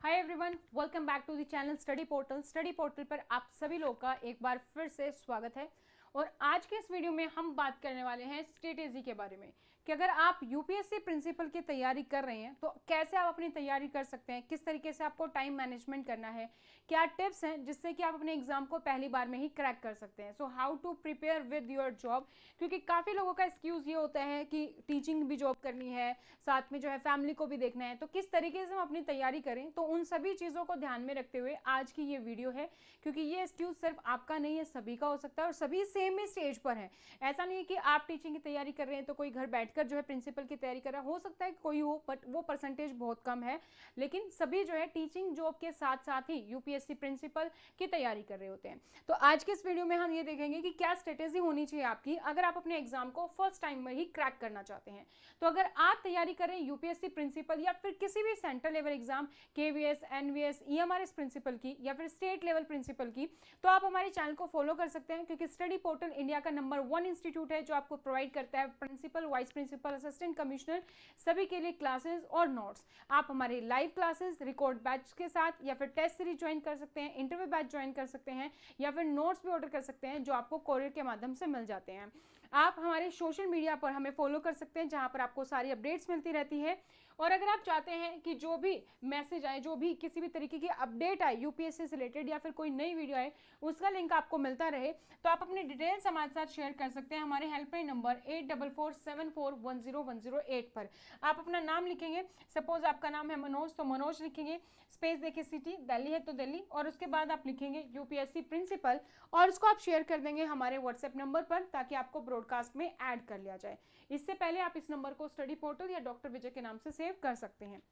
Hi everyone, welcome back to the channel study portal. Study portal पर आप सभी लोग का एक बार फिर से स्वागत है। और आज के इस वीडियो में हम बात करने वाले हैं स्ट्रेटेजी के बारे में कि अगर आप यूपीएससी प्रिंसिपल की तैयारी कर रहे हैं तो कैसे आप अपनी तैयारी कर सकते हैं, किस तरीके से आपको टाइम मैनेजमेंट करना है, क्या टिप्स हैं जिससे कि आप अपने एग्जाम को पहली बार में ही क्रैक कर सकते हैं। So how to prepare with your job, क्योंकि काफ़ी लोगों का एक्सक्यूज़ ये होता है कि टीचिंग भी जॉब करनी है, साथ में जो है फैमिली को भी देखना है, तो किस तरीके से हम अपनी तैयारी करें। तो उन सभी चीज़ों को ध्यान में रखते हुए आज की ये वीडियो है, क्योंकि ये एक्सक्यूज सिर्फ आपका नहीं है, सभी का हो सकता है और सभी सेम ही स्टेज पर है। ऐसा नहीं है कि आप टीचिंग की तैयारी कर रहे हैं तो कोई घर बैठकर जो है प्रिंसिपल की तैयारी कर रहा है, हो सकता है कोई हो, बट वो परसेंटेज बहुत कम है। लेकिन सभी जो है टीचिंग जॉब के साथ साथ ही यूपीएससी प्रिंसिपल की तैयारी कर रहे होते हैं। तो आज के इस वीडियो में हम ये देखेंगे कि क्या स्ट्रेटेजी होनी चाहिए आपकी अगर आप अपने एग्जाम को फर्स्ट टाइम में ही क्रैक करना चाहते हैं। तो अगर आप तैयारी कर रहे हैं यूपीएससी प्रिंसिपल या फिर किसी भी central level exam, KVS, NVS, EMRS principal की या फिर स्टेट लेवल प्रिंसिपल की, तो आप हमारे चैनल को फॉलो कर सकते हैं, क्योंकि स्टडी पोर्टल इंडिया का नंबर 1 इंस्टीट्यूट है जो आपको प्रोवाइड करता है principal, vice principal, assistant commissioner सभी के लिए क्लासेस और नोट्स। आप हमारे लाइव क्लासेस रिकॉर्ड बैच के साथ या फिर टेस्ट सीरीज ज्वाइन कर सकते हैं, इंटरव्यू बैच ज्वाइन कर सकते हैं या फिर नोट्स भी ऑर्डर कर सकते हैं जो आपको कोरियर के माध्यम से मिल जाते हैं। आप हमारे सोशल मीडिया पर हमें फॉलो कर सकते हैं जहां पर आपको सारी अपडेट्स मिलती रहती है। और अगर आप चाहते हैं कि जो भी मैसेज आए, जो भी किसी भी तरीके की अपडेट आए यूपीएससी से रिलेटेड या फिर कोई नई वीडियो आए, उसका लिंक आपको मिलता रहे, तो आप अपनी डिटेल्स हमारे साथ शेयर कर सकते हैं हमारे हेल्पलाइन नंबर 8447410108 पर। आप अपना नाम लिखेंगे, सपोज आपका नाम है मनोज तो मनोज लिखेंगे, स्पेस देखिए सिटी, दिल्ली है तो दिल्ली, और उसके बाद आप लिखेंगे यूपीएससी प्रिंसिपल और उसको आप शेयर कर देंगे हमारे व्हाट्सएप नंबर पर ताकि आपको ब्रॉडकास्ट में ऐड कर लिया जाए। इससे पहले आप इस नंबर को स्टडी पोर्टल या डॉक्टर विजय के नाम से सेव कर सकते हैं।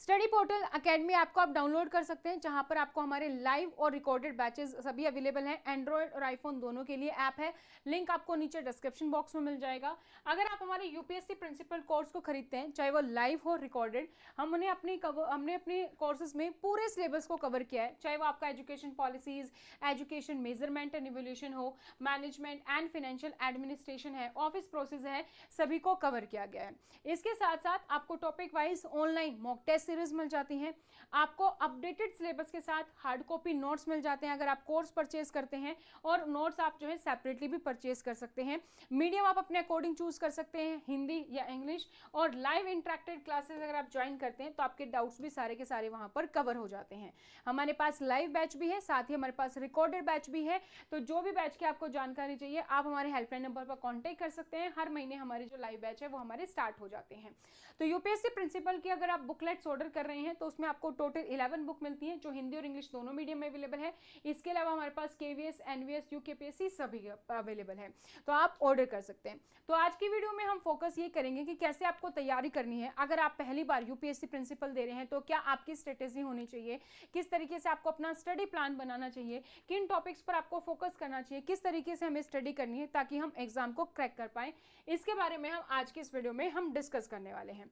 स्टडी पोर्टल अकेडमी ऐप को आप डाउनलोड कर सकते हैं जहां पर आपको हमारे लाइव और रिकॉर्डेड बैचेस सभी अवेलेबल हैं। एंड्रॉयड और आईफोन दोनों के लिए ऐप है, लिंक आपको नीचे डिस्क्रिप्शन बॉक्स में मिल जाएगा। अगर आप हमारे यूपीएससी प्रिंसिपल कोर्स को खरीदते हैं, चाहे वो लाइव हो रिकॉर्डेड, हमने अपने कोर्सेज में पूरे सिलेबस को कवर किया है, चाहे वो आपका education policies, education measurement and evolution हो, मैनेजमेंट एंड फाइनेंशियल एडमिनिस्ट्रेशन है, ऑफिस प्रोसेस है, सभी को कवर किया गया है। इसके साथ साथ आपको topic wise online mock test series मिल जाती हैं, आपको अपडेटेड सिलेबस के साथ हार्ड कॉपी नोट्स मिल जाते हैं अगर आप कोर्स परचेज करते हैं, और नोट्स आप जो है सेपरेटली भी परचेज कर सकते हैं। मीडियम आप अपने अकॉर्डिंग चूज कर सकते हैं, हिंदी या इंग्लिश, और लाइव इंटरेक्टेड क्लासेस अगर आप ज्वाइन करते हैं तो आपके डाउट्स भी सारे के सारे वहां पर कवर हो जाते हैं। हमारे पास लाइव बैच भी है, साथ ही हमारे पास रिकॉर्डेड बैच भी है। तो जो भी बैच की आपको जानकारी चाहिए आप हमारे हेल्पलाइन नंबर पर कॉन्टेक्ट कर सकते हैं। हर महीने हमारे जो लाइव बैच है वो हमारे स्टार्ट हो जाते हैं। तो यूपीएससी प्रिंसिपल की अगर आप बुकलेट्स ऑर्डर कर रहे हैं तो उसमें आपको टोटल 11 बुक मिलती है जो हिंदी और इंग्लिश दोनों मीडियम में अवेलेबल है। इसके अलावा हमारे पास केवीएस, एनवीएस, यूकेपीएससी सभी अवेलेबल है, तो आप ऑर्डर कर सकते हैं। तो आज की वीडियो में हम फोकस ये करेंगे कि कैसे आपको तैयारी करनी है अगर आप पहली बार यूपीएससी प्रिंसिपल दे रहे हैं, तो क्या आपकी स्ट्रेटेजी होनी चाहिए, किस तरीके से आपको अपना स्टडी प्लान बनाना चाहिए, किन टॉपिक्स पर आपको फोकस करना चाहिए, किस तरीके से हमें स्टडी करनी है ताकि हम एग्जाम को क्रैक कर पाए, इसके बारे में हम आज की इस वीडियो में हम डिस्कस करने वाले हैं।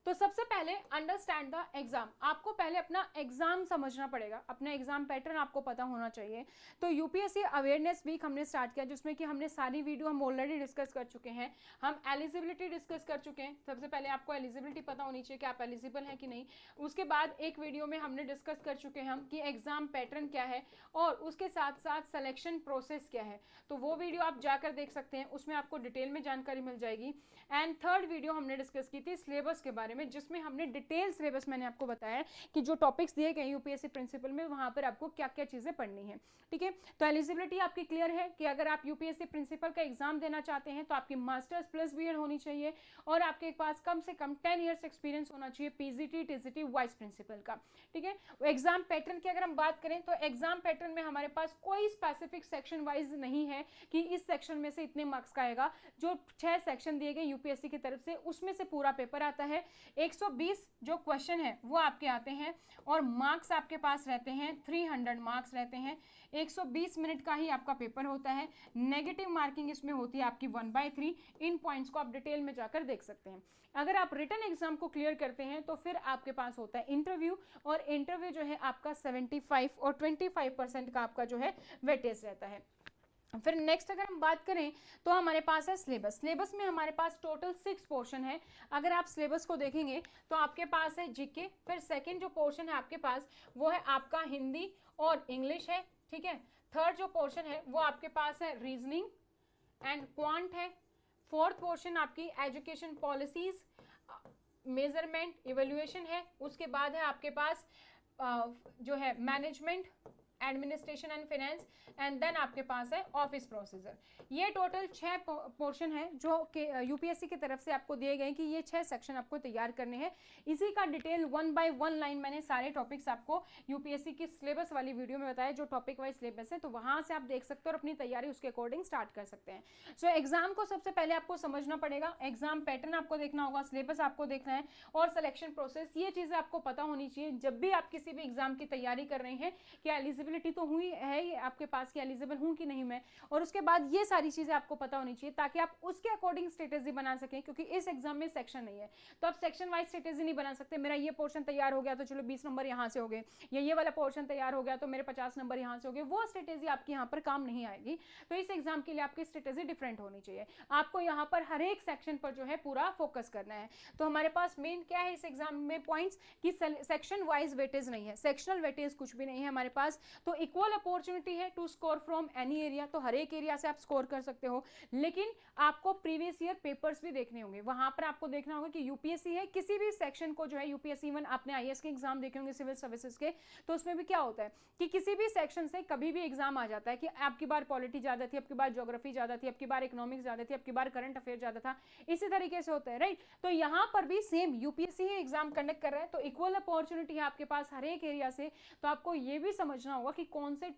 तो सबसे पहले अंडरस्टैंड द एग्जाम। आपको पहले अपना एग्जाम समझना पड़ेगा, अपना एग्जाम पैटर्न आपको पता होना चाहिए। तो यूपीएससी अवेयरनेस वीक हमने स्टार्ट किया जिसमें कि हमने सारी वीडियो हम ऑलरेडी डिस्कस कर चुके हैं। हम एलिजिबिलिटी डिस्कस कर चुके हैं। सबसे पहले आपको एलिजिबिलिटी पता होनी चाहिए कि आप एलिजिबल हैं कि नहीं। उसके बाद एक वीडियो में हमने डिस्कस कर चुके हैं हम कि एग्जाम पैटर्न क्या है और उसके साथ साथ सिलेक्शन प्रोसेस क्या है। तो वो वीडियो आप जाकर देख सकते हैं, उसमें आपको डिटेल में जानकारी मिल जाएगी। एंड थर्ड वीडियो हमने डिस्कस की थी सिलेबस के बारे में, जिसमें हमने डिटेल सिलेबस मैंने आपको बताया कि जो टॉपिक्स दिए गए यूपीएससी प्रिंसिपल में वहां पर आपको क्या क्या चीजें पढ़नी है। ठीक है, तो एलिजिबिलिटी आपकी क्लियर है कि अगर आप यूपीएससी प्रिंसिपल का एग्जाम देना चाहते हैं तो आपकी मास्टर्स प्लस बीएड होनी चाहिए और आपके पास कम से कम 10 ईयर्स एक्सपीरियंस होना चाहिए पीजीटी, टीजीटी, वाइस प्रिंसिपल का। ठीक है, एग्जाम पैटर्न की अगर हम बात करें तो एग्जाम पैटर्न में हमारे पास कोई स्पेसिफिक सेक्शन वाइज नहीं है कि इस सेक्शन में से इतने मार्क्स का आएगा। जो 6 सेक्शन दिए गए यूपीएससी की तरफ से उसमें से पूरा पेपर आता है। 120 जो क्वेश्चन है वो आपके आते हैं और मार्क्स आपके पास रहते हैं 300 मार्क्स रहते हैं। 120 मिनट का ही आपका पेपर होता है। नेगेटिव मार्किंग इसमें होती है आपकी 1/3। इन पॉइंट्स को आप डिटेल में जाकर देख सकते हैं। अगर आप रिटन एग्जाम को क्लियर करते हैं तो फिर आपके पास होता है इंटरव्यू, और इंटरव्यू जो है आपका 75 और 25% का आपका जो है वेटेज रहता है। फिर नेक्स्ट अगर हम बात करें तो हमारे पास है सिलेबस। सिलेबस में हमारे पास टोटल 6 पोर्शन है। अगर आप सिलेबस को देखेंगे तो आपके पास है जीके, फिर सेकंड जो पोर्शन है आपके पास वो है आपका हिंदी और इंग्लिश है, ठीक है। थर्ड जो पोर्शन है वो आपके पास है रीजनिंग एंड क्वांट है। फोर्थ पोर्शन आपकी एजुकेशन पॉलिसीज, मेजरमेंट, इवेल्युएशन है। उसके बाद है आपके पास जो है management, administration and finance, and then आपके पास है ऑफिस प्रोसीजर। ये टोटल 6 पोर्शन है जो कि यूपीएससी की तरफ से आपको दिए गए कि ये 6 सेक्शन आपको तैयार करने हैं। इसी का डिटेल 1 बाय 1 लाइन मैंने सारे टॉपिक्स आपको यूपीएससी की सिलेबस वाली वीडियो में बताया, जो टॉपिक वाइज सिलेबस है, तो वहां से आप देख सकते हो और अपनी तैयारी उसके अकॉर्डिंग स्टार्ट कर सकते हैं। सो एग्जाम को सबसे पहले आपको समझना पड़ेगा, एग्जाम पैटर्न आपको देखना होगा, सिलेबस आपको देखना है और सिलेक्शन प्रोसेस, ये चीजें आपको पता होनी चाहिए जब भी आप किसी भी एग्जाम की तैयारी कर रहे हैं कि एलिजिबिलिटी तो हुई है आपके पास कि एलिजिबल हूं कि नहीं मैं, और उसके बाद ये सारी चीजें आपको पता होनी चाहिए ताकि आप उसके अकॉर्डिंग स्ट्रेटेजी बना सकें। क्योंकि इस एग्जाम में सेक्शन नहीं है तो आप सेक्शन वाइज स्ट्रेटेजी नहीं बना सकते। मेरा ये पोर्शन तैयार हो गया तो चलो 20 नंबर यहाँ से हो गए, या ये वाला पोर्शन तैयार हो गया तो मेरे 50 नंबर यहाँ से हो गए, वो स्ट्रेटेजी आपकी यहाँ पर काम नहीं आएगी। तो इस एग्जाम के लिए आपकी स्ट्रेटेजी डिफरेंट होनी चाहिए। आपको यहाँ पर हर एक सेक्शन पर जो है पूरा फोकस करना है। तो हमारे पास मेन क्या है इस एग्जाम में पॉइंट्स कि सेक्शन वाइज वेटेज नहीं है, सेक्शनल वेटेज कुछ भी नहीं है हमारे पास। तो इक्वल अपॉर्चुनिटी है to score from any area, तो हर एक एरिया से आप स्कोर कर सकते हो। लेकिन आपको प्रीवियस ईयर पेपर्स भी देखने होंगे, वहां पर आपको देखना होगा कि यूपीएससी है, किसी भी सेक्शन को जो है यूपीएससी, इवन आपने आईएएस के एग्जाम देखे होंगे सिविल सर्विसेज के, तो उसमें भी क्या होता है कि किसी भी सेक्शन से कभी भी एग्जाम आ जाता है कि आपकी बार पॉलिटी ज्यादा थी, आपकी बार ज्योग्राफी ज्यादा थी, आपकी बार इकोनॉमिक्स ज्यादा थी, आपकी बार करंट अफेयर ज्यादा था, इसी तरीके से होता है, राइट। तो यहाँ पर भी सेम यूपीएससी ही एग्जाम कंडक्ट कर रहा है, तो इक्वल अपॉर्चुनिटी है आपके पास हर एक एरिया से। तो आपको ये भी समझना होगा कि कौन से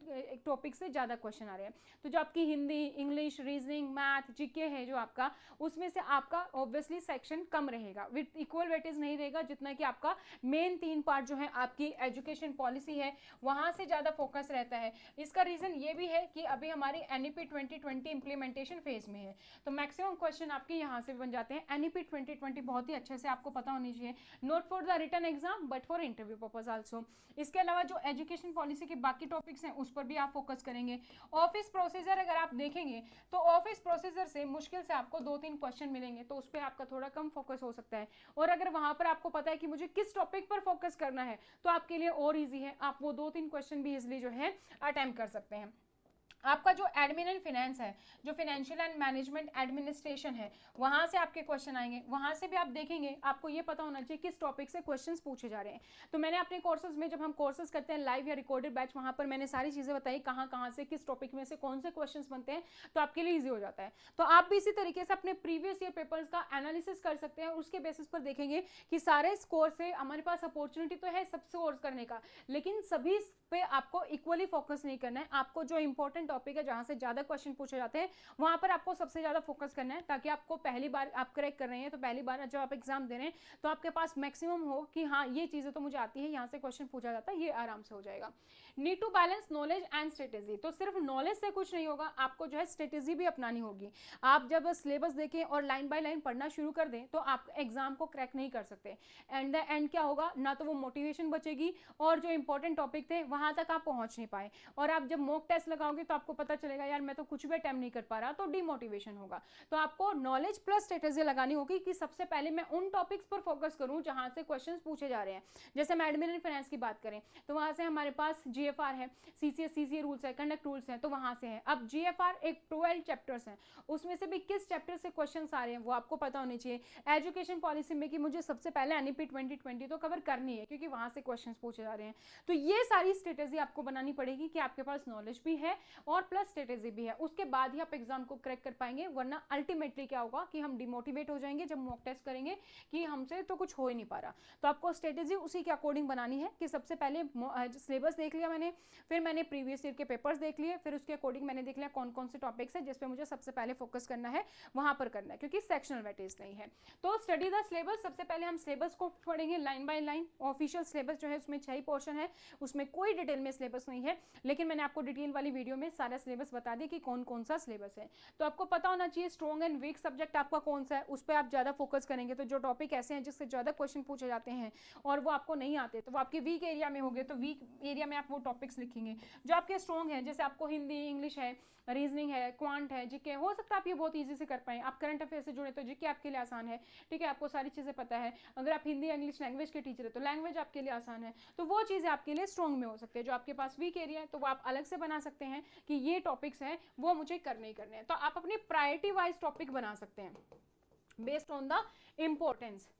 टॉपिक से ज्यादा क्वेश्चन आ रहे हैं। तो जो आपकी Hindi, English, reasoning, math, GK है जो आपका, उसमें से आपका ऑब्वियसली सेक्शन कम रहेगा, विद इक्वल वेटेज नहीं रहेगा जितना कि आपका मेन 3 पार्ट जो है आपकी एजुकेशन पॉलिसी है वहां से ज्यादा फोकस रहता है। इसका रीजन ये भी है कि अभी हमारी एनईपी 2020 इंप्लीमेंटेशन फेज में है, तो मैक्सिमम क्वेश्चन आपके यहाँ से बन जाते हैं। एनईपी 2020 बहुत ही अच्छे से आपको पता होनी चाहिए, not for the written exam but for interview purpose also. इसके अलावा जो एजुकेशन पॉलिसी के बाकी टॉपिक्स हैं उस पर भी आप फोकस करेंगे। ऑफिस प्रोसीजर अगर आप देखेंगे तो ऑफिस प्रोसीजर से मुश्किल से आपको 2-3 क्वेश्चन मिलेंगे, तो उस पर आपका थोड़ा कम फोकस हो सकता है। और अगर वहां पर आपको पता है कि मुझे किस टॉपिक पर फोकस करना है तो आपके लिए और इजी है, आप वो 2-3 क्वेश्चन भी इजिली जो है अटेम्प्ट कर सकते हैं। आपका जो एडमिन एंड फाइनेंस है, जो फाइनेंशियल एंड मैनेजमेंट एडमिनिस्ट्रेशन है, वहां से आपके क्वेश्चन आएंगे, वहां से भी आप देखेंगे, आपको ये पता होना चाहिए किस टॉपिक से क्वेश्चंस पूछे जा रहे हैं। तो मैंने अपने कोर्सेज में, जब हम कोर्सेज करते हैं लाइव या रिकॉर्डेड बैच, वहां पर मैंने सारी चीजें बताई कहाँ कहाँ से किस टॉपिक में से कौन से क्वेश्चन बनते हैं, तो आपके लिए ईजी हो जाता है। तो आप भी इसी तरीके से अपने प्रीवियस ईयर पेपर्स का एनालिसिस कर सकते हैं और उसके बेसिस पर देखेंगे कि सारे स्कोर से हमारे पास अपॉर्चुनिटी तो है सब स्कोर करने का, लेकिन सभी पे आपको इक्वली फोकस नहीं करना है। आपको जो इंपॉर्टेंट टॉपिक है जहां से ज्यादा क्वेश्चन पूछे जाते हैं वहां पर आपको सबसे ज्यादा फोकस करना है, ताकि आपको पहली बार आप क्रैक कर रहे हैं तो पहली बार जब आप एग्जाम दे रहे हैं तो आपके पास मैक्सिमम हो कि हाँ ये चीजें तो मुझे आती है, यहाँ से क्वेश्चन पूछा जाता है, ये आराम से हो जाएगा। Need to balance knowledge and strategy, तो सिर्फ नॉलेज से कुछ नहीं होगा, आपको जो है स्ट्रेटेजी भी अपनानी होगी। आप जब सिलेबस देखें और लाइन बाय लाइन पढ़ना शुरू कर दें तो आप एग्जाम को क्रैक नहीं कर सकते। एंड द एंड क्या होगा, ना तो वो मोटिवेशन बचेगी और जो इंपॉर्टेंट टॉपिक थे वहां तक आप पहुंच नहीं पाए, और आप जब मॉक टेस्ट लगाओगे तो आपको पता चलेगा यार मैं तो कुछ भी अटेम्प्ट नहीं कर पा रहा, तो डिमोटिवेशन होगा। तो आपको नॉलेज प्लस स्ट्रेटेजी लगानी होगी कि सबसे पहले मैं उन टॉपिक्स पर फोकस करूं जहां से क्वेश्चंस पूछे जा रहे हैं। जैसे हम एडमिन एंड फाइनेंस की बात करें तो वहां से हमारे पास जीएफआर है, सीसीएस सीसीए रूल्स है, कंडक्ट रूल्स है, तो वहां से है। अब जीएफआर एक 12 चैप्टर्स हैं, उसमें से भी किस चैप्टर से क्वेश्चंस आ रहे हैं वो आपको पता होने चाहिए। एजुकेशन पॉलिसी में कि मुझे सबसे पहले एनईपी 2020 तो कवर करनी है क्योंकि वहां से क्वेश्चंस पूछे जा रहे हैं। तो ये सारी स्ट्रेटेजी आपको बनानी पड़ेगी कि आपके पास नॉलेज भी है और प्लस स्ट्रेटेजी भी है, उसके बाद ही आप एग्जाम को क्रैक कर पाएंगे। वरना अल्टीमेटली क्या होगा कि हम डिमोटिवेट हो जाएंगे जब मॉक टेस्ट करेंगे कि हमसे तो कुछ हो ही नहीं पा रहा। तो आपको स्ट्रेटेजी उसी के अकॉर्डिंग बनानी है कि सबसे पहले सिलेबस देख लिया मैंने, फिर मैंने प्रीवियस ईयर के पेपर्स देख लिए, फिर उसके अकॉर्डिंग मैंने देख लिया कौन कौन से टॉपिक्स है जिस पे मुझे सबसे पहले फोकस करना है, वहां पर करना है क्योंकि सेक्शनल वेटेज नहीं है। तो स्टडी द सिलेबस, सबसे पहले हम सिलेबस को पढ़ेंगे line by line. Official syllabus जो है उसमें 6 ही पोर्शन है, उसमें कोई डिटेल में सिलेबस नहीं है, लेकिन मैंने आपको डिटेल वाली वीडियो में सारा सिलेबस बता दिया कि कौन कौन सा सिलेबस है। तो आपको पता होना चाहिए स्ट्रॉन्ग एंड वीक सब्जेक्ट आपका कौन सा है, उस पर आप ज़्यादा फोकस करेंगे। तो जो टॉपिक ऐसे हैं जिससे ज़्यादा क्वेश्चन पूछे जाते हैं और वो आपको नहीं आते, तो वो आपके वीक एरिया में होंगे, तो वीक एरिया में आप वो टॉपिक्स लिखेंगे। जो आपके स्ट्रॉन्ग है, जैसे आपको हिंदी, इंग्लिश है, रीजनिंग है, क्वांट है, जीके, हो सकता है आप ये बहुत ईजी से कर पाएं। आप करंट अफेयर से जुड़े तो जीके आपके लिए आसान है, ठीक है, आपको सारी चीज़ें पता है। अगर आप हिंदी इंग्लिश लैंग्वेज के टीचर है तो लैंग्वेज आपके लिए आसान है। तो वो चीज़ें आपके लिए स्ट्रॉन्ग में हो सकती है। जो आपके पास वीक एरिया है तो वो आप अलग से बना सकते हैं कि ये टॉपिक्स हैं वो मुझे करने ही करने हैं। तो आप अपनी प्रायोरिटी वाइज टॉपिक बना सकते हैं बेस्ड ऑन द इम्पोर्टेंस,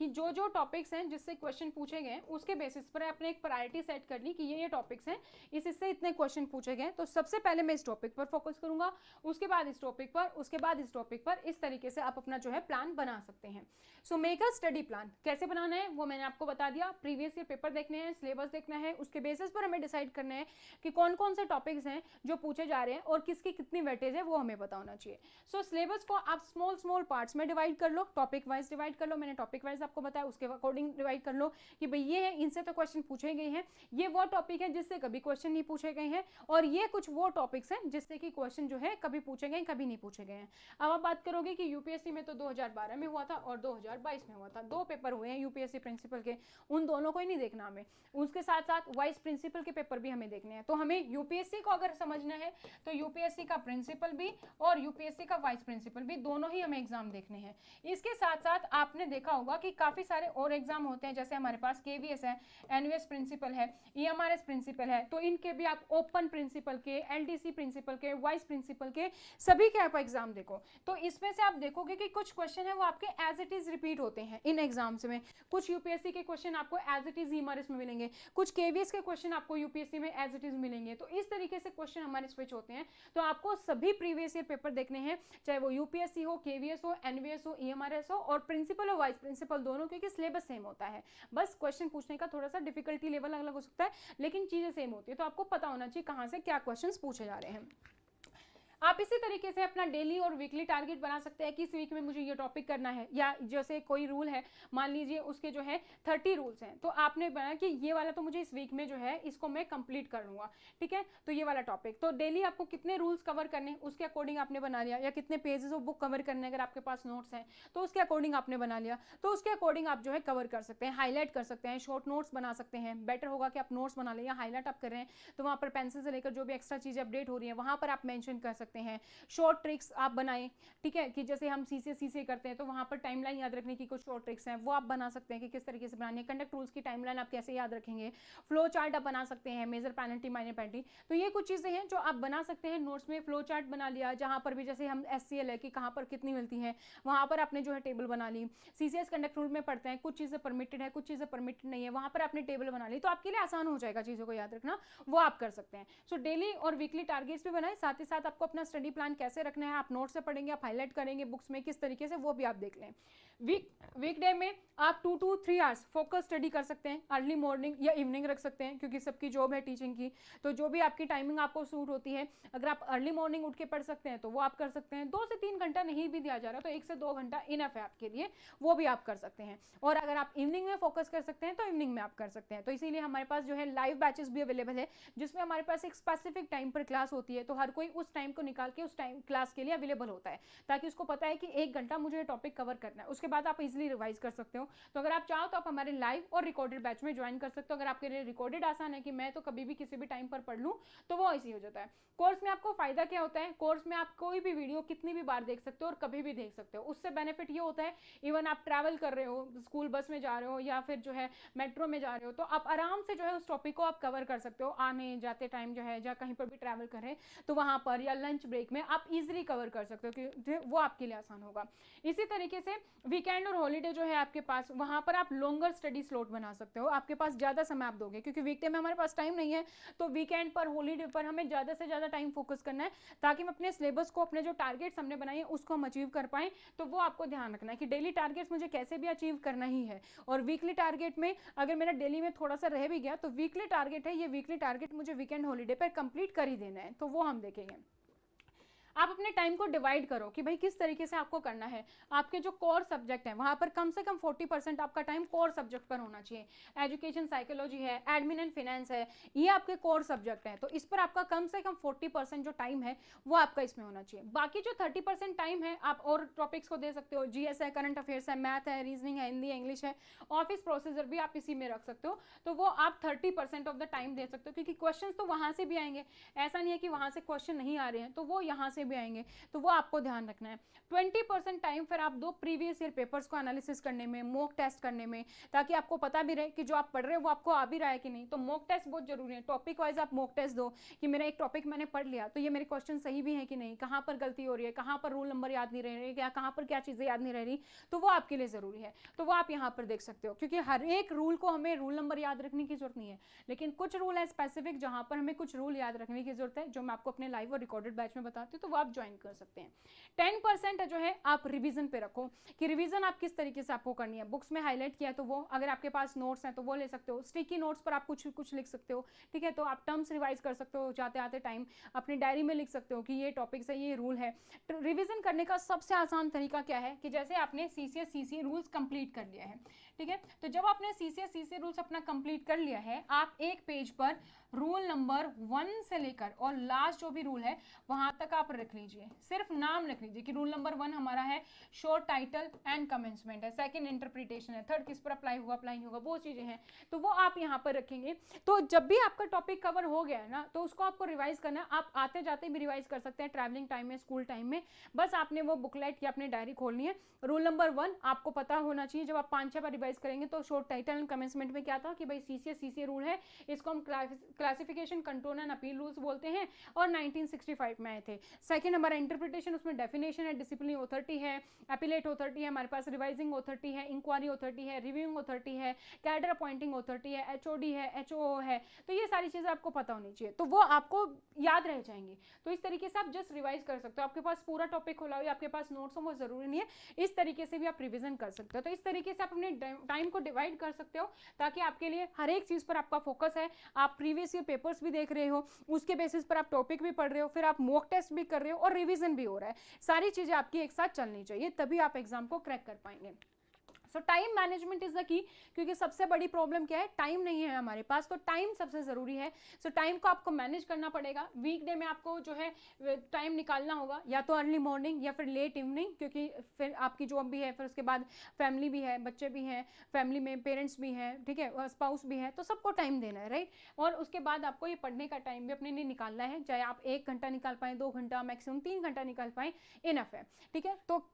कि जो जो टॉपिक्स हैं जिससे क्वेश्चन पूछे गए उसके बेसिस पर आपने एक प्रायोरिटी सेट कर ली कि ये टॉपिक्स हैं, इससे इतने क्वेश्चन पूछे गए, तो सबसे पहले मैं इस टॉपिक पर फोकस करूंगा, उसके बाद इस टॉपिक पर, उसके बाद इस टॉपिक पर। इस तरीके से आप अपना जो है प्लान बना सकते हैं। So make a study plan कैसे बनाना है वो मैंने आपको बता दिया। प्रीवियस ईयर पेपर देखने हैं, सिलेबस देखना है, उसके बेसिस पर हमें डिसाइड करना है कि कौन कौन से टॉपिक्स हैं जो पूछे जा रहे हैं और किसकी कितनी वेटेज है वो हमें पता होना चाहिए। सो सिलेबस को आप स्मॉल स्मॉल पार्ट्स में डिवाइड कर लो, टॉपिक वाइज डिवाइड कर लो। मैंने टॉपिक वाइज आपको बताया, उसके अकॉर्डिंग डिवाइड कर लो कि भाई ये है, इनसे तो क्वेश्चन पूछे गए हैं, ये वो टॉपिक है जिससे कभी क्वेश्चन नहीं पूछे गए हैं, और ये कुछ वो टॉपिक्स हैं जिससे कि क्वेश्चन जो है कभी पूछे गए कभी नहीं पूछे गए हैं। अब आप बात करोगे कि यूपीएससी में तो 2012 में हुआ था और 2022 में हुआ था, 2 पेपर हुए हैं यूपीएससी प्रिंसिपल के, उन दोनों को ही नहीं देखना हमें, उसके साथ साथ वाइस प्रिंसिपल के पेपर भी हमें देखने हैं। तो हमें यूपीएससी को अगर समझना है तो यूपीएससी का प्रिंसिपल भी और यूपीएससी का वाइस प्रिंसिपल भी, दोनों ही हमें एग्जाम देखने हैं। इसके साथ साथ आपने देखा होगा कि काफी सारे और एग्जाम होते हैं, जैसे हमारे पास केवीएस है, एनवीएस प्रिंसिपल है, ईएमआरएस प्रिंसिपल है, तो इनके भी आप ओपन प्रिंसिपल के, एलडीसी प्रिंसिपल के, वाइस प्रिंसिपल के, सभी के आप एग्जाम देखो। तो इसमें से आप देखोगे कि कुछ क्वेश्चन है वो आपके एज इट इज रिपीट होते हैं इन एग्जाम्स में, कुछ यूपीएससी के क्वेश्चन आपको एज इट इज ईएमआरएस में मिलेंगे, कुछ केवीएस के क्वेश्चन आपको यूपीएससी में एज इट इज मिलेंगे। तो इस तरीके से क्वेश्चन हमारे स्विच होते हैं। तो आपको सभी प्रीवियस ईयर पेपर देखने हैं, चाहे वो यूपीएससी हो, केवीएस हो, एनवीएस हो, ईएमआरएस हो, और प्रिंसिपल और वाइस प्रिंसिपल दोनों, क्योंकि सिलेबस सेम होता है, बस क्वेश्चन पूछने का थोड़ा सा डिफिकल्टी लेवल अलग हो सकता है, लेकिन चीजें सेम होती है। तो आपको पता होना चाहिए कहां से क्या क्वेश्चंस पूछे जा रहे हैं। आप इसी तरीके से अपना डेली और वीकली टारगेट बना सकते हैं कि इस वीक में मुझे ये टॉपिक करना है, या जैसे कोई रूल है, मान लीजिए उसके जो है 30 रूल्स हैं, तो आपने बनाया कि ये वाला तो मुझे इस वीक में जो है इसको मैं कंप्लीट कर लूँगा, ठीक है, तो ये वाला टॉपिक, तो डेली आपको कितने रूल्स कवर करने उसके अकॉर्डिंग आपने बना लिया, या कितने पेजेस ऑफ बुक कवर करने, अगर आपके पास नोट्स हैं तो उसके अकॉर्डिंग आपने बना लिया, तो उसके अकॉर्डिंग आप जो है कवर कर सकते हैं, हाईलाइट कर सकते हैं, शॉर्ट नोट्स बना सकते हैं। बेटर होगा कि आप नोट्स बना लें या हाईलाइट आप कर रहे हैं तो वहाँ पर पेंसिल से लेकर जो भी एक्स्ट्रा चीज़ें अपडेट हो रही है वहाँ पर आप मेंशन कर सकते हैं। शॉर्ट ट्रिक्स आप बनाएं, ठीक है, कि जैसे हम सीसे करते हैं तो वहाँ पर टाइमलाइन याद रखने की कुछ शॉर्ट ट्रिक्स हैं वो आप बना सकते हैं कि किस तरीके से बनानी है। कंडक्ट रूल्स की टाइमलाइन आप कैसे याद रखेंगे, फ्लो चार्ट आप बना सकते हैं, मेजर पेनल्टी माइनर पेनल्टी, तो ये कुछ चीज़ें हैं जो आप बना सकते हैं। नोट्स में फ्लो चार्ट बना लिया, जहाँ पर भी जैसे हम SCL है कि कहाँ पर कितनी मिलती है, वहाँ पर आपने जो है टेबल बना ली। CCS कंडक्ट रूल में पढ़ते हैं, कुछ चीज़ें परमिटेड है, कुछ चीज़ें परमिटेड नहीं है, वहाँ पर आपने टेबल बना ली, तो आपके लिए आसान हो जाएगा चीज़ों को याद रखना, वो आप कर सकते हैं। सो डेली और वीकली टारगेट्स भी बनाए, साथ ही साथ आपको अपना स्टडी प्लान कैसे रखना है, आप नोट से पढ़ेंगे, आप हाईलाइट करेंगे बुक्स में किस तरीके से, वो भी आप देख लें। वीकडे में आप 2 to 3 आवर्स फोकस स्टडी कर सकते हैं, अर्ली मॉर्निंग या इवनिंग रख सकते हैं, क्योंकि सबकी जॉब है टीचिंग की, तो जो भी आपकी टाइमिंग आपको सूट होती है, अगर आप अर्ली मॉर्निंग उठ के पढ़ सकते हैं तो वो आप कर सकते हैं। 2 से 3 घंटा नहीं भी दिया जा रहा तो 1 से 2 घंटा इनफ है आपके लिए, वो भी आप कर सकते हैं। और अगर आप इवनिंग में फोकस कर सकते हैं तो इवनिंग में आप कर सकते हैं। तो इसीलिए हमारे पास जो है लाइव बैचेस भी अवेलेबल है, जिसमें हमारे पास एक स्पेसिफिक टाइम पर क्लास होती है, तो हर कोई उस टाइम को निकाल के उस टाइम क्लास के लिए अवेलेबल होता है, ताकि उसको पता है कि 1 घंटा मुझे टॉपिक कवर करना है, उसके बाद आप इजीली रिवाइज कर सकते हो। तो अगर आप चाहो तो आप हमारे लाइव और रिकॉर्डेड बैच में ज्वाइन कर सकते हो। अगर आपके लिए रिकॉर्डेड आसान है कि मैं तो कभी भी किसी भी टाइम पर पढ़ लूँ, तो वो ऐसे ही हो जाता है। कोर्स में आपको फायदा क्या होता है, कोर्स में आप कोई भी वीडियो कितनी भी बार देख सकते हो और कभी भी देख सकते हो। उससे बेनिफिट ये होता है, इवन आप ट्रैवल कर रहे हो, स्कूल बस में जा रहे हो या फिर जो है मेट्रो में जा रहे हो, तो आप आराम से जो है उस टॉपिक को आप कवर कर सकते हो। आने जाते टाइम जो है, या कहीं पर भी ट्रैवल करें तो वहाँ पर, या लंच ब्रेक में आप इजीली कवर कर सकते हो, कि वो आपके लिए आसान होगा। इसी तरीके से वीकेंड और हॉलीडे जो है आपके पास, वहाँ पर आप लॉन्गर स्टडी स्लॉट बना सकते हो, आपके पास ज़्यादा समय आप दोगे, क्योंकि वीकडे में हमारे पास टाइम नहीं है, तो वीकेंड पर, हॉलीडे पर हमें ज़्यादा से ज़्यादा टाइम फोकस करना है, ताकि हम अपने सिलेबस को, अपने जो टारगेट्स हमने बनाए उसको हम अचीव कर पाएँ। तो वो आपको ध्यान रखना है कि डेली टारगेट्स मुझे कैसे भी अचीव करना ही है, और वीकली टारगेट में अगर मेरा डेली में थोड़ा सा रह भी गया तो वीकली टारगेट है, ये वीकली टारगेट मुझे वीकेंड हॉलीडे पर कंप्लीट कर ही देना है, तो वो हम देखेंगे। आप अपने टाइम को डिवाइड करो कि भाई किस तरीके से आपको करना है। आपके जो कोर सब्जेक्ट हैं वहाँ पर कम से कम 40% आपका टाइम कोर सब्जेक्ट पर होना चाहिए। एजुकेशन साइकोलॉजी है, एडमिन एंड फाइनेंस है, ये आपके कोर सब्जेक्ट हैं, तो इस पर आपका कम से कम 40% जो टाइम है वो आपका इसमें होना चाहिए। बाकी जो 30% टाइम है आप और टॉपिक्स को दे सकते हो, जीएस है, करंट अफेयर्स है, मैथ है, रीजनिंग है, हिंदी, इंग्लिश है, ऑफिस प्रोसीजर भी आप इसी में रख सकते हो, तो वो आप 30% ऑफ द टाइम दे सकते हो, क्योंकि क्वेश्चंस तो वहाँ से भी आएंगे, ऐसा नहीं है कि वहाँ से क्वेश्चन नहीं आ रहे हैं, तो वो यहाँ से भी आएंगे, तो वो आपको ध्यान रखना है। 20% टाइम फिर आप दो प्रीवियस ईयर पेपर्स को एनालिसिस करने में, मॉक टेस्ट करने में, ताकि आपको पता भी रहे कि जो आप पढ़ रहे हो वो आपको आ भी रहा है कि नहीं। तो मॉक टेस्ट बहुत जरूरी है, टॉपिक वाइज आप मॉक टेस्ट दो कि मेरा एक टॉपिक मैंने पढ़ लिया तो ये मेरे क्वेश्चन सही भी है कि नहीं, कहाँ पर गलती हो रही है, कहाँ पर रूल नंबर याद नहीं रह रही, या कहाँ पर क्या चीज़ें याद नहीं रह रही, तो वो आपके लिए ज़रूरी है, तो वो आप यहाँ पर देख सकते हो। क्योंकि हर एक रूल को हमें रूल नंबर याद रखने की जरूरत नहीं है, लेकिन कुछ रूल है स्पेसिफिक जहाँ पर हमें कुछ रूल याद रखने की जरूरत है, जो मैं आपको अपने लाइव और रिकॉर्डेड बैच में बताती हूँ, तो वो आप ज्वाइन कर सकते हैं। 10% जो है आप रिवीजन पे रखो कि रिवीजन आप किस तरीके से आपको करनी है। बुक्स में हाईलाइट किया तो वो, अगर आपके पास नोट्स हैं तो वो ले सकते हो, स्टिकी नोट्स पर आप कुछ लिख सकते हो, ठीक है, तो आप टर्म्स रिवाइज कर सकते हो जाते आते टाइम, अपनी डायरी में लिख सकते हो कि ये टॉपिक्स है, ये रूल है। रिवीजन करने का सबसे आसान तरीका क्या है कि जैसे आपने सीसीएस सीसी रूल्स कंप्लीट कर लिया है, ठीक है, तो जब आपने सीसीएस सीसी रूल्स अपना कंप्लीट कर लिया है, आप एक पेज पर रूल नंबर 1 से लेकर और लास्ट जो भी रूल है वहां तक आप रख लीजिए, सिर्फ नाम रख लीजिए कि रूल नंबर 1 हमारा है शॉर्ट टाइटल एंड कमेंसमेंट है, सेकंड इंटरप्रिटेशन है, थर्ड किस पर अप्लाई होगा, वो चीजें हैं, तो वो आप यहाँ पर रखेंगे। तो जब भी आपका टॉपिक कवर हो गया है ना, तो उसको आपको रिवाइज करना है, आप आते जाते भी रिवाइज कर सकते हैं, ट्रैवलिंग टाइम में, स्कूल टाइम में, बस आपने वो बुकलेट या अपनी डायरी खोलनी है। रूल नंबर 1 आपको पता होना चाहिए, जब आप 5-6 बार रिवाइज करेंगे तो शॉर्ट टाइटल एंड कमेंसमेंट में क्या था कि भाई सीसीएस सीसी रूल है, इसको हम classification, control and appeal rules बोलते हैं, और 1965 में आए थे। सेकंड हमारा इंटरप्रिटेशन, उसमें डेफिनेशन है, डिसिप्लिन अथॉरिटी है, अपीलेट अथॉरिटी है, हमारे पास रिवाइजिंग अथॉरिटी है, इंक्वायरी अथॉरिटी है, रिव्यूइंग अथॉरिटी है, कैडर अपॉइंटिंग अथॉरिटी है, एचओडी है, एचओओ है, तो ये सारी चीजें आपको पता होनी चाहिए, तो वो आपको याद रह जाएंगे। तो इस तरीके से आप जस्ट रिवाइज कर सकते हो, आपके पास पूरा टॉपिक खुला हो या आपके पास नोट्स हो वो जरूरी नहीं है, इस तरीके से भी आप रिविजन कर सकते हो। तो इस तरीके से आप अपने टाइम को डिवाइड कर सकते हो, ताकि आपके लिए हर एक चीज पर आपका फोकस है, आप प्रीवियस ईयर पेपर्स भी देख रहे हो, उसके बेसिस पर आप टॉपिक भी पढ़ रहे हो, फिर आप मॉक टेस्ट भी कर रहे हो और रिवीजन भी हो रहा है, सारी चीजें आपकी एक साथ चलनी चाहिए, तभी आप एग्जाम को क्रैक कर पाएंगे। सो time management is the key, क्योंकि सबसे बड़ी प्रॉब्लम क्या है, टाइम नहीं है हमारे पास, तो टाइम सबसे जरूरी है। सो टाइम को आपको मैनेज करना पड़ेगा, वीकडे में आपको जो है टाइम निकालना होगा, या तो अर्ली मॉर्निंग या फिर लेट इवनिंग, क्योंकि फिर आपकी जॉब भी है, फिर उसके बाद फैमिली भी है, बच्चे भी हैं, फैमिली में पेरेंट्स भी हैं, ठीक है, स्पाउस भी है, तो सबको टाइम देना है, राइट। और उसके बाद आपको ये पढ़ने का टाइम भी अपने लिए निकालना है, चाहे आप 1 घंटा निकाल पाएँ, 2 घंटा, मैक्सिमम 3 घंटा निकाल पाएँ, इनफ है, ठीक है। तो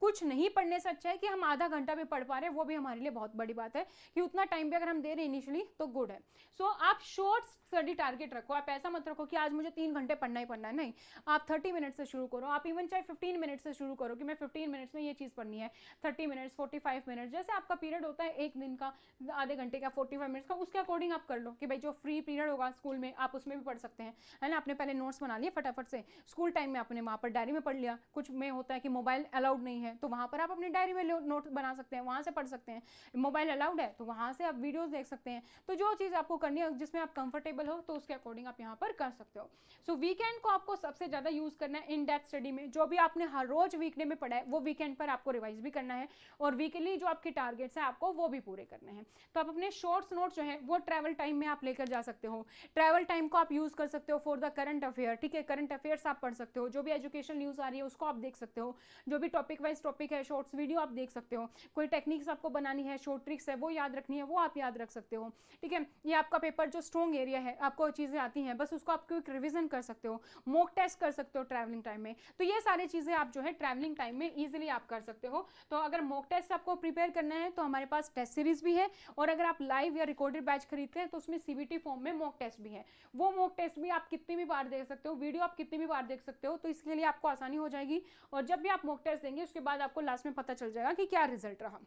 कुछ नहीं पढ़ने से अच्छा है कि हम आधा घंटा भी पढ़ पा रहे हैं, वो भी हमारे लिए बहुत बड़ी बात है, कि उतना टाइम भी अगर हम दे रहे हैं इनिशियली तो गुड है। सो आप शॉर्ट स्टडी टारगेट रखो, आप ऐसा मत रखो कि आज मुझे 3 घंटे पढ़ना ही पढ़ना है, नहीं, आप 30 मिनट से शुरू करो, आप इवन चाहे 15 मिनट से शुरू करो कि मैं 15 मिनट्स में ये चीज़ पढ़नी है, 30 मिनट्स, 45 मिनट, जैसे आपका पीरियड होता है एक दिन का, आधे घंटे का, 45 मिनट्स का, उसके अकॉर्डिंग आप कर लो कि भाई जो फ्री पीरियड होगा स्कूल में आप उसमें भी पढ़ सकते हैं, है ना। आपने पहले नोट्स बना लिए फटाफट से, स्कूल टाइम में आपने वहाँ पर डायरी में पढ़ लिया, कुछ में होता है कि मोबाइल अलाउड नहीं है, तो वहाँ पर आप अपने डायरी में नोट बना सकते हैं, वहां से पढ़ सकते हैं, मोबाइल अलाउड है तो वहां से आप वीडियोस देख सकते हैं, तो जो चीज़ आपको करनी है जिसमें आप कंफर्टेबल हो तो उसके अकॉर्डिंग आप यहाँ पर कर सकते हो। सो वीकेंड को आपको सबसे ज़्यादा यूज़ करना है इन डेप्थ स्टडी में, जो भी आपने हर रोज वीकडे में पढ़ा है वो वीकेंड पर आपको रिवाइज भी करना है, और वीकली जो आपके टारगेट्स हैं आपको वो भी पूरे करने हैं। तो आप अपने शॉर्ट्स नोट जो है वो ट्रैवल टाइम में आप लेकर जा सकते हो, ट्रैवल टाइम को आप यूज़ कर सकते हो फॉर द करंट अफेयर, ठीक है, करंट अफेयर्स आप पढ़ सकते हो, जो भी एजुकेशन न्यूज़ आ रही है उसको आप देख सकते हो, जो भी टॉपिक वाइज टॉपिक है शॉर्ट्स वीडियो आप देख सकते हो, कोई टेक्निक्स आपको बनानी है, शॉर्ट ट्रिक्स है वो याद रखनी है, वो आप याद रख सकते हो, ठीक है। ये आपका पेपर जो स्ट्रॉन्ग एरिया है, आपको चीज़ें आती हैं, बस उसको आप क्विक रिवीजन कर सकते हो, मॉक टेस्ट कर सकते हो ट्रैवलिंग टाइम में, तो ये सारी चीज़ें आप जो है ट्रैवलिंग टाइम में ईजिली आप कर सकते हो। तो अगर मॉक टेस्ट आपको प्रिपेयर करना है तो हमारे पास टेस्ट सीरीज भी है, और अगर आप लाइव या रिकॉर्डेड बैच खरीदते हैं तो उसमें सीबीटी फॉर्म में मॉक टेस्ट भी है, वो मॉक टेस्ट भी आप कितनी भी बार देख सकते हो, वीडियो आप कितनी भी बार देख सकते हो, तो इसके लिए आपको आसानी हो जाएगी, और जब भी आप मॉक टेस्ट देंगे उसके बाद आपको लास्ट में पता चल जाएगा कि क्या रिजल्ट रहा।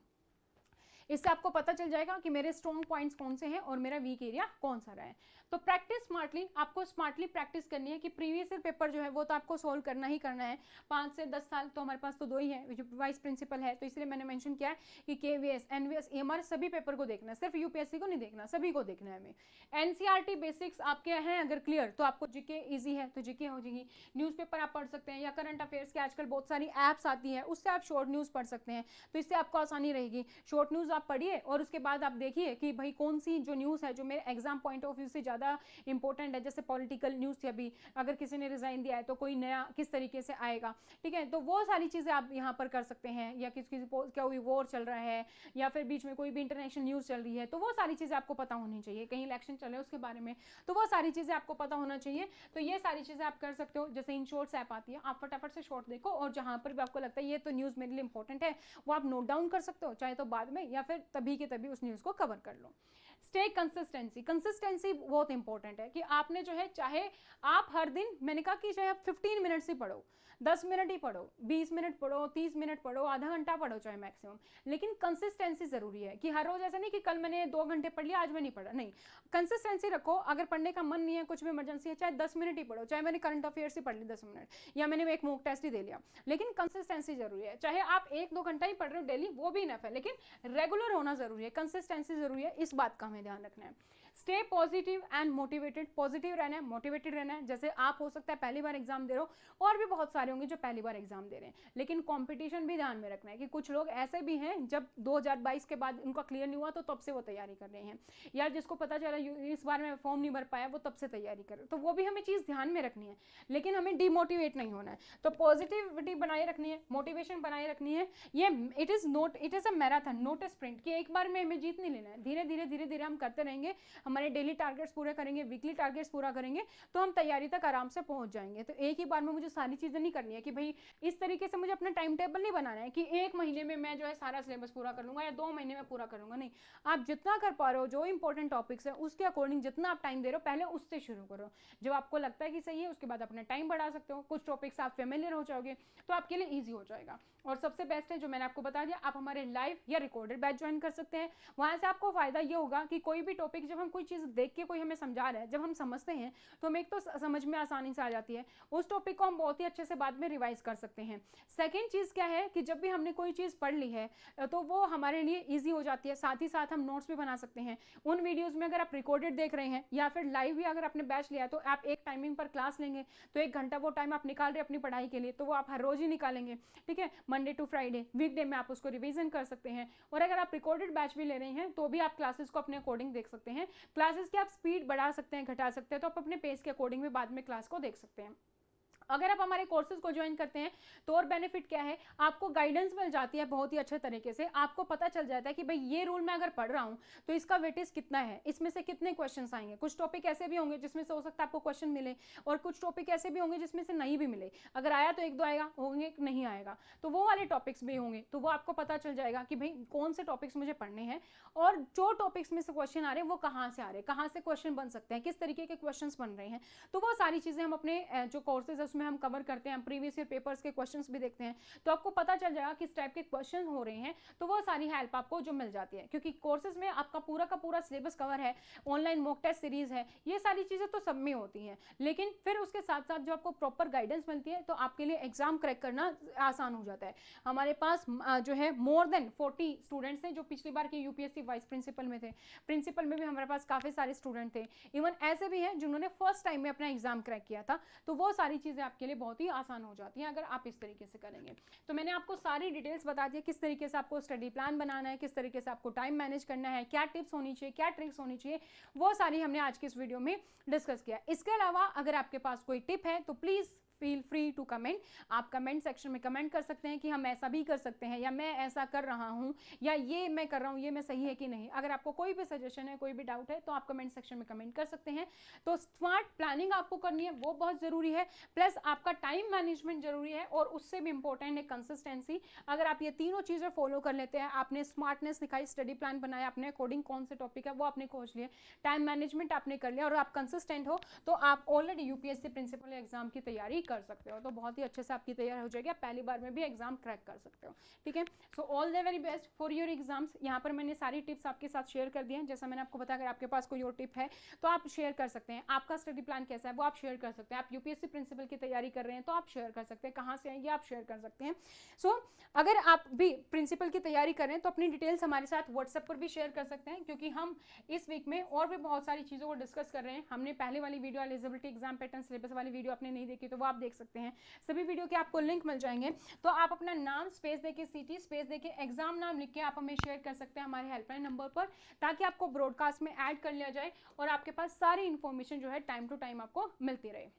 इससे आपको पता चल जाएगा कि मेरे स्ट्रॉन्ग पॉइंट्स कौन से हैं और मेरा वीक एरिया कौन सा रहा है। तो प्रैक्टिस स्मार्टली, आपको स्मार्टली प्रैक्टिस करनी है कि प्रीवियस ईयर पेपर जो है वो तो आपको सोल्व करना ही करना है। 5 से 10 साल तो हमारे पास तो 2 ही है जो वाइस प्रिंसिपल है, तो इसलिए मैंने मेंशन किया है कि केवीएस, एनवीएस, एमआर सभी पेपर को देखना है, सिर्फ यूपीएससी को नहीं देखना, सभी को देखना है हमें। एनसीईआरटी बेसिक्स आपके हैं अगर क्लियर तो आपको जीके इजी है तो जीके हो जाएगी। न्यूज़पेपर आप पढ़ सकते हैं या करंट अफेयर्स के आजकल बहुत सारी ऐप्स आती हैं, उससे आप शॉर्ट न्यूज़ पढ़ सकते हैं, तो इससे आपको आसानी रहेगी। शॉर्ट न्यूज़ आप पढ़िए और उसके बाद आप देखिए कि भाई कौन सी जो न्यूज़ है जो मेरे एग्जाम पॉइंट ऑफ व्यू से ज़्यादा इंपॉर्टेंट है, जैसे पॉलिटिकल न्यूज़ थी अभी, अगर किसी ने रिजाइन दिया है तो कोई नया किस तरीके से आएगा, ठीक है, तो वो सारी चीज़ें आप यहाँ पर कर सकते हैं। या किसी क्या कोई वॉर चल रहा है या फिर बीच में कोई भी इंटरनेशनल न्यूज़ चल रही है, तो वो सारी चीज़ें आपको पता होनी चाहिए। कहीं इलेक्शन चल रहे हैं उसके बारे में, तो वो सारी चीज़ें आपको पता होना चाहिए। तो ये सारी चीज़ें आप कर सकते हो। जैसे इन शॉर्ट्स ऐप आती है, आप फटाफट से शॉर्ट देखो और जहाँ पर भी आपको लगता है ये तो न्यूज़ मेरे लिए इंपॉर्टेंट है, वो आप नोट डाउन कर सकते हो, चाहे तो बाद में या फिर तभी के तभी उस न्यूज़ को कवर कर लो। स्टे कंसिस्टेंसी, कंसिस्टेंसी बहुत इंपॉर्टेंट है कि आपने जो है, चाहे आप हर दिन, मैंने कहा कि चाहे आप 15 मिनट से पढ़ो, 10 मिनट ही पढ़ो, 20 मिनट पढ़ो, 30 मिनट पढ़ो, आधा घंटा पढ़ो चाहे मैक्सिमम, लेकिन कंसिस्टेंसी जरूरी है कि हर रोज ऐसा नहीं कि कल मैंने 2 घंटे पढ़ लिया आज मैं नहीं पढ़ा, नहीं, कंसिस्टेंसी रखो। अगर पढ़ने का मन नहीं है, कुछ भी इमरजेंसी है, चाहे 10 मिनट ही पढ़ो, चाहे मैंने करंट अफेयर्स ही पढ़ ली 10 मिनट या मैंने एक मॉक टेस्ट ही दे लिया, लेकिन कंसिस्टेंसी जरूरी है। चाहे आप 1-2 घंटा ही पढ़ रहे हो डेली, वो भी इनफ है, लेकिन रेगुलर होना जरूरी है, कंसिस्टेंसी जरूरी है, इस बात का हमें ध्यान रखना है। Stay positive and motivated, positive रहना है, मोटिवेटेड रहना है। जैसे आप हो सकता है पहली बार एग्जाम दे रहे हो और भी बहुत सारे होंगे जो पहली बार एग्जाम दे रहे हैं, लेकिन कंपटीशन भी ध्यान में रखना है कि कुछ लोग ऐसे भी हैं जब 2022 के बाद उनका क्लियर नहीं हुआ तो तब से वो तैयारी कर रहे हैं, या जिसको पता चला इस बार में फॉर्म नहीं भर पाया वो तब से तैयारी कर रहे, तो वो भी हमें चीज़ ध्यान में रखनी है, लेकिन हमें डिमोटिवेट नहीं होना है। तो पॉजिटिविटी बनाए रखनी है, मोटिवेशन बनाए रखनी है। ये it is a marathon not a sprint, कि एक बार में हमें जीत नहीं लेना है, धीरे धीरे हम करते रहेंगे, हमारे डेली टारगेट्स पूरे करेंगे, वीकली टारगेट्स पूरा करेंगे, तो हम तैयारी तक आराम से पहुंच जाएंगे। तो एक ही बार में मुझे सारी चीज़ें नहीं करनी है कि भाई इस तरीके से मुझे अपना टाइम टेबल नहीं बनाना है कि 1 महीने में मैं जो है सारा सिलेबस पूरा कर लूँगा या 2 महीने में पूरा करूँगा, नहीं, आप जितना कर पा रहे हो, जो इंपॉर्टेंट टॉपिक्स है उसके अकॉर्डिंग जितना आप टाइम दे रहे हो पहले उससे शुरू करो। जब आपको लगता है कि सही है उसके बाद अपना टाइम बढ़ा सकते हो, कुछ टॉपिक्स आप फेमिलियर हो जाओगे तो आपके लिए ईजी हो जाएगा। और सबसे बेस्ट है जो मैंने आपको बता दिया, आप हमारे लाइव या रिकॉर्डेड बैच ज्वाइन कर सकते हैं। वहाँ से आपको फायदा ये होगा कि कोई भी टॉपिक जब हम कोई चीज़ देख के कोई हमें समझा रहा है, जब हम समझते हैं तो हमें एक तो समझ में आसानी से आ जाती है, उस टॉपिक को हम बहुत ही अच्छे से बाद में रिवाइज कर सकते हैं। सेकेंड चीज़ क्या है कि जब भी हमने कोई चीज़ पढ़ ली है तो वो हमारे लिए ईजी हो जाती है, साथ ही साथ हम नोट्स भी बना सकते हैं उन वीडियोज़ में। अगर आप रिकॉर्डेड देख रहे हैं या फिर लाइव भी अगर आपने बैच लिया तो आप एक टाइमिंग पर क्लास लेंगे, तो 1 घंटा वो टाइम आप निकाल रहे हैं अपनी पढ़ाई के लिए, तो वो आप हर रोज ही निकालेंगे, ठीक है, मंडे टू फ्राइडे, वीकडे में आप उसको रिवीजन कर सकते हैं। और अगर आप रिकॉर्डेड बैच भी ले रहे हैं तो भी आप क्लासेस को अपने अकॉर्डिंग देख सकते हैं। क्लासेस की आप स्पीड बढ़ा सकते हैं, घटा सकते हैं, तो आप अपने पेस के अकॉर्डिंग भी बाद में क्लास को देख सकते हैं। अगर आप हमारे कोर्सेज को ज्वाइन करते हैं तो और बेनिफिट क्या है, आपको गाइडेंस मिल जाती है बहुत ही अच्छे तरीके से, आपको पता चल जाता है कि भाई ये रूल मैं अगर पढ़ रहा हूँ तो इसका वेटेज कितना है, इसमें से कितने क्वेश्चंस आएंगे। कुछ टॉपिक ऐसे भी होंगे जिसमें से हो सकता है आपको क्वेश्चन मिले और कुछ टॉपिक ऐसे भी होंगे जिसमें से नहीं भी मिले, अगर आया तो 1-2 आएगा, होंगे नहीं आएगा, तो वो वाले टॉपिक्स भी होंगे, तो वो आपको पता चल जाएगा कि भाई कौन से टॉपिक्स मुझे पढ़ने हैं और जो टॉपिक्स में से क्वेश्चन आ रहे हैं वो कहाँ से आ रहे हैं, कहाँ से क्वेश्चन बन सकते हैं, किस तरीके के क्वेश्चन बन रहे हैं। तो वो सारी चीज़ें हम अपने जो कोर्सेज है उसमें हम कवर करते हैं, प्रीवियस ईयर पेपर्स के क्वेश्चंस भी देखते हैं, तो आपको पता चल जाएगा किस टाइप के क्वेश्चन हो रहे हैं, तो वो सारी हेल्प आपको जो मिल जाती है, क्योंकि कोर्सेज में आपका पूरा का पूरा सिलेबस कवर है, ऑनलाइन मॉक टेस्ट सीरीज है, ये सारी चीज़ें तो सब में होती हैं, लेकिन फिर उसके साथ साथ जो आपको प्रॉपर गाइडेंस मिलती है तो आपके लिए एग्जाम क्रैक करना आसान हो जाता है। हमारे पास जो है मोर देन 40 स्टूडेंट्स हैं जो पिछली बार के यूपीएससी वाइस प्रिंसिपल में थे, प्रिंसिपल में भी हमारे पास काफ़ी सारे स्टूडेंट थे, इवन ऐसे भी हैं जिन्होंने फर्स्ट टाइम में अपना एग्जाम क्रैक किया था, तो वो सारी चीज़ें आपके लिए बहुत ही आसान हो जाती हैं अगर आप इस तरीके से करेंगे। तो मैंने आपको सारी डिटेल्स बता दी किस तरीके से आपको स्टडी प्लान बनाना है, किस तरीके से आपको टाइम मैनेज करना है, क्या टिप्स होनी चाहिए, क्या ट्रिक्स होनी चाहिए, वो सारी हमने आज के इस वीडियो में डिस्कस किया। इसके अलावा अगर आपके पास कोई टिप है तो please feel free to comment, आप कमेंट सेक्शन में कमेंट कर सकते हैं कि हम ऐसा भी कर सकते हैं, या मैं ऐसा कर रहा हूं, या ये मैं कर रहा हूं, ये मैं सही है कि नहीं। अगर आपको कोई भी सजेशन है, कोई भी डाउट है तो आप कमेंट सेक्शन में कमेंट कर सकते हैं। तो स्मार्ट प्लानिंग आपको करनी है, वो बहुत ज़रूरी है, प्लस आपका टाइम मैनेजमेंट जरूरी है, और उससे भी इंपॉर्टेंट है कंसिस्टेंसी। अगर आप ये तीनों चीज़ें फॉलो कर लेते हैं, आपने स्मार्टनेस दिखाई, स्टडी प्लान बनाया, अपने अकॉर्डिंग कौन से टॉपिक है वो आपने खोज लिए, टाइम मैनेजमेंट आपने कर लिया और आप कंसिस्टेंट हो, तो आप ऑलरेडी यूपीएससी प्रिंसिपल एग्जाम की तैयारी कर सकते हो, तो बहुत ही अच्छे से आपकी तैयारी हो जाएगी, आप पहली बार में भी एग्जाम क्रैक कर सकते हो, ठीक है। So all the very best for your exams. यहाँ पर मैंने सारी टिप्स आपके साथ शेयर कर दी हैं, जैसा मैंने आपको बताया, अगर आपके पास कोई और टिप है तो आप शेयर कर सकते हैं, आपका स्टडी प्लान कैसा है वो आप शेयर कर सकते हैं, आप यूपीएससी प्रिंसिपल की तैयारी कर रहे हैं तो आप शेयर कर सकते हैं, कहाँ से आएंगे आप शेयर कर सकते हैं। सो अगर आप भी प्रिंसिपल की तैयारी कर रहे हैं तो अपनी डिटेल्स हमारे साथ व्हाट्सएप पर भी शेयर कर सकते हैं, क्योंकि हम इस वीक में और भी बहुत सारी चीज़ों को डिस्कस कर रहे हैं। हमने पहले वाली video eligibility exam pattern syllabus वाली वीडियो आपने नहीं देखी तो वो आप देख सकते हैं, सभी वीडियो के आपको लिंक मिल जाएंगे। तो आप अपना नाम स्पेस देके सिटी स्पेस देके एग्जाम नाम लिख के आप हमें शेयर कर सकते हैं हमारे हेल्पलाइन नंबर पर, ताकि आपको ब्रॉडकास्ट में ऐड कर लिया जाए और आपके पास सारी इंफॉर्मेशन जो है टाइम टू टाइम आपको मिलती रहे।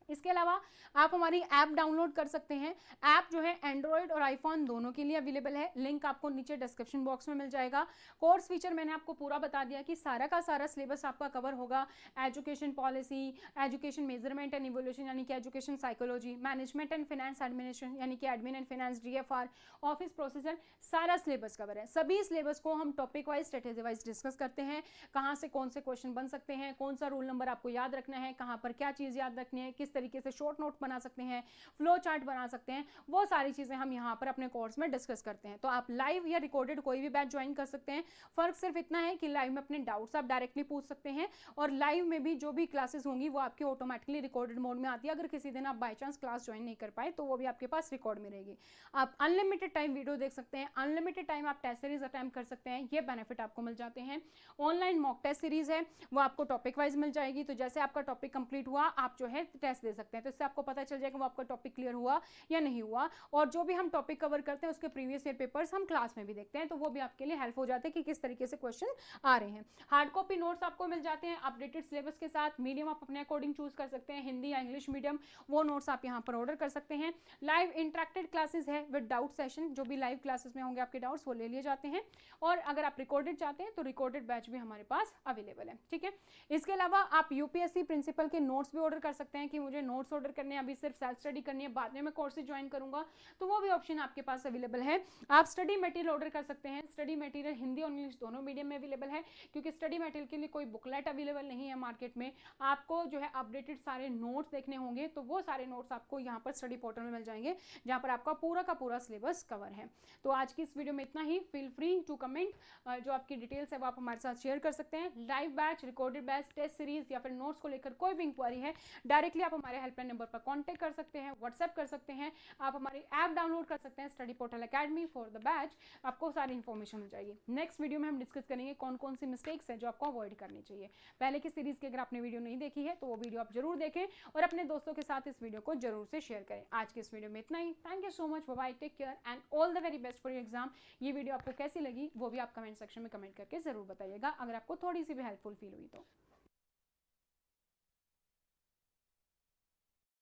इसके अलावा आप हमारी ऐप डाउनलोड कर सकते हैं। ऐप जो है एंड्रॉयड और आईफोन दोनों के लिए अवेलेबल है, लिंक आपको नीचे डिस्क्रिप्शन बॉक्स में मिल जाएगा। कोर्स फीचर मैंने आपको पूरा बता दिया कि सारा का सारा सिलेबस आपका कवर होगा, education policy, education measurement and evolution यानी कि education psychology, management and finance administration यानी कि admin and finance, DFR, office procedure, सारा सिलेबस कवर है। सभी सिलेबस को हम topic wise strategy wise discuss करते हैं, कहाँ से कौन से क्वेश्चन बन सकते हैं, कौन सा रूल नंबर आपको याद रखना है, कहाँ पर क्या चीज़ याद रखनी है, किस तरीके से शॉर्ट नोट बना सकते हैं, फ्लो चार्ट बना सकते हैं, वो सारी चीजें हम यहाँ पर अपने कोर्स में डिस्कस करते हैं। तो आप लाइव या रिकॉर्डेड कोई भी बैच ज्वाइन कर सकते हैं। फर्क सिर्फ इतना है कि लाइव में अपने डाउट्स आप डायरेक्टली पूछ सकते हैं और लाइव में भी जो भी क्लासेस होंगी वो आपकी ऑटोमेटिकली रिकॉर्डेड मोड में आती है। अगर किसी दिन आप बाई चांस क्लास ज्वाइन नहीं कर पाए तो वो भी आपके पास रिकॉर्ड में रहेगी। आप अनलिमिटेड टाइम वीडियो देख सकते हैं, अनलिमिटेड टाइम आप टेस्ट सीरीज अटेम्प्ट कर सकते हैं, ये बेनिफिट आपको मिल जाते हैं। ऑनलाइन मॉक टेस्ट सीरीज है वो आपको टॉपिक वाइज मिल जाएगी, तो जैसे आपका टॉपिक कंप्लीट हुआ आप जो है टेस्ट दे सकते हैं, तो इससे आपको पता चल जाएगा वो आपका टॉपिक क्लियर हुआ या नहीं हुआ। और जो भी हम टॉपिक कवर करते हैं उसके प्रीवियस ईयर पेपर्स हम क्लास में भी देखते हैं, तो वो भी आपके लिए हेल्प हो जाते हैं कि किस तरीके से क्वेश्चन आ रहे हैं। हार्ड कॉपी नोट्स आपको मिल जाते हैं अपडेटेड सिलेबस के साथ। मीडियम आप अपने अकॉर्डिंग चूज कर सकते हैं, हिंदी या इंग्लिश मीडियम, वो नोट्स आप यहाँ पर ऑर्डर कर सकते हैं। लाइव इंटरेक्टेड क्लासेस है विद डाउट सेशन, जो भी लाइव क्लासेस में होंगे आपके डाउट्स वो ले लिए जाते हैं। और अगर आप रिकॉर्डेड चाहते हैं तो रिकॉर्डेड बैच भी हमारे पास अवेलेबल है, ठीक है। इसके अलावा आप यूपीएससी प्रिंसिपल के नोट्स भी ऑर्डर कर सकते हैं कि मुझे नोट्स ऑर्डर करने अभी सिर्फ सेल्फ स्टडी करनी है, बाद में मैं कोर्सेज ज्वाइन करूंगा, तो वो भी ऑप्शन आपके पास अवेलेबल है। आप स्टडी मटेरियल ऑर्डर कर सकते हैं। स्टडी मटेरियल हिंदी और इंग्लिश दोनों मीडियम में अवेलेबल है, क्योंकि स्टडी मटेरियल के लिए कोई बुकलेट अवेलेबल नहीं है मार्केट में। आपको जो है अपडेटेड सारे नोट्स देखने होंगे, तो वो सारे नोट्स आपको यहाँ पर स्टडी पोर्टल में मिल जाएंगे, जहाँ पर आपका पूरा का पूरा सिलेबस कवर है। तो आज की इस वीडियो में इतना ही। फील फ्री टू कमेंट, जो आपकी डिटेल्स है वो आप हमारे साथ शेयर कर सकते हैं। Live batch, recorded batch, test series या फिर नोट्स को लेकर कोई भी इंक्वायरी है डायरेक्टली आप हमारे हेल्पलाइन नंबर पर कॉन्टैक्ट कर सकते हैं, व्हाट्सएप कर सकते हैं, आप हमारी ऐप डाउनलोड कर सकते हैं study portal academy for the batch, आपको सारी इन्फॉर्मेशन मिल जाएगी। नेक्स्ट वीडियो में हम डिस्कस करेंगे कौन कौन सी मिस्टेक्स है जो आपको अवॉइड करनी चाहिए। पहले की सीरीज की अगर आपने वीडियो नहीं देखी है तो वो वीडियो आप जरूर देखें और अपने दोस्तों के साथ इस वीडियो को जरूर से शेयर करें। आज के इस वीडियो में इतना ही। Thank you so much, bye bye, take care and all the very best for your exam. ये वीडियो आपको कैसी लगी वो भी आप कमेंट सेक्शन में कमेंट करके जरूर बताइएगा, अगर आपको थोड़ी सी भी हेल्पफुल फील हुई तो।